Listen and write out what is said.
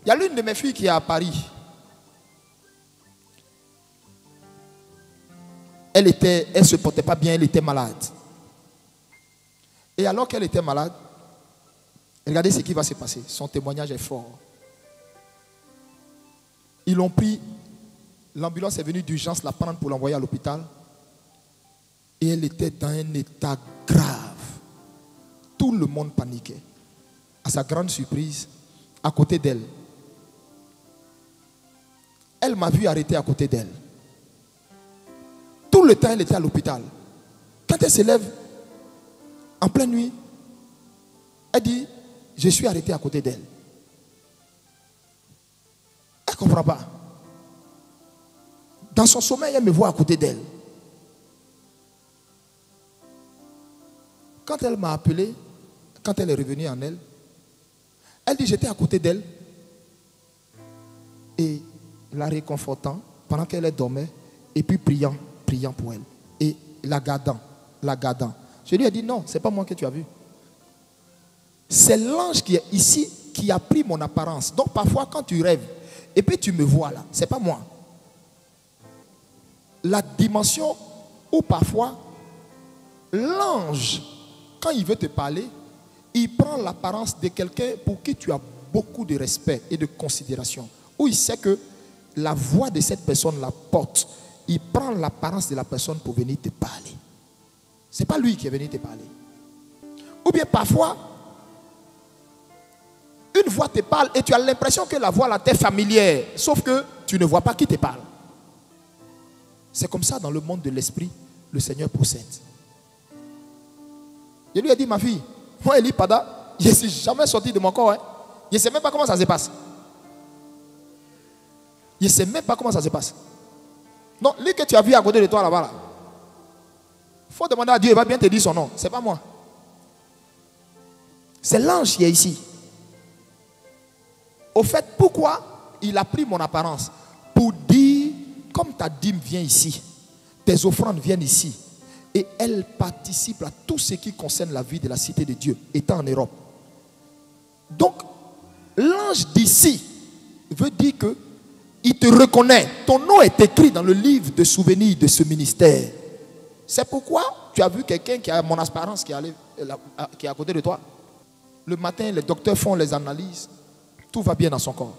Il y a l'une de mes filles qui est à Paris. Elle ne se portait pas bien, elle était malade. Et alors qu'elle était malade, regardez ce qui va se passer. Son témoignage est fort. Ils l'ont pris, l'ambulance est venue d'urgence la prendre pour l'envoyer à l'hôpital. Et elle était dans un état grave. Tout le monde paniquait. À sa grande surprise, à côté d'elle, elle m'a vu arrêter à côté d'elle. Tout le temps, elle était à l'hôpital. Quand elle se lève, en pleine nuit, elle dit, je suis arrêté à côté d'elle. Elle ne comprend pas. Dans son sommeil, elle me voit à côté d'elle. Quand elle m'a appelé, quand elle est revenue en elle, elle dit, j'étais à côté d'elle. Et la réconfortant pendant qu'elle dormait, et puis priant pour elle. Et la gardant. Je lui ai dit, non, ce n'est pas moi que tu as vu. C'est l'ange qui est ici qui a pris mon apparence. Donc parfois quand tu rêves, et puis tu me vois là, ce n'est pas moi. La dimension où parfois l'ange, quand il veut te parler, il prend l'apparence de quelqu'un pour qui tu as beaucoup de respect et de considération. Où il sait que la voix de cette personne la porte. Il prend l'apparence de la personne pour venir te parler. Ce n'est pas lui qui est venu te parler. Ou bien parfois, une voix te parle et tu as l'impression que la voix là t'est familière. Sauf que tu ne vois pas qui te parle. C'est comme ça dans le monde de l'esprit, le Seigneur procède. Je lui ai dit, ma fille, moi Eli Pada, je ne suis jamais sorti de mon corps. Hein. Je ne sais même pas comment ça se passe. Je ne sais même pas comment ça se passe. Non, lui que tu as vu à côté de toi là-bas, il faut demander à Dieu, il va bien te dire son nom. Ce n'est pas moi. C'est l'ange qui est ici. Au fait, pourquoi il a pris mon apparence? Pour dire, comme ta dîme vient ici, tes offrandes viennent ici, et elles participent à tout ce qui concerne la vie de la cité de Dieu, étant en Europe. Donc, l'ange d'ici veut dire que il te reconnaît. Ton nom est écrit dans le livre de souvenirs de ce ministère. C'est pourquoi tu as vu quelqu'un qui a mon apparence qui est à côté de toi. Le matin, les docteurs font les analyses. Tout va bien dans son corps.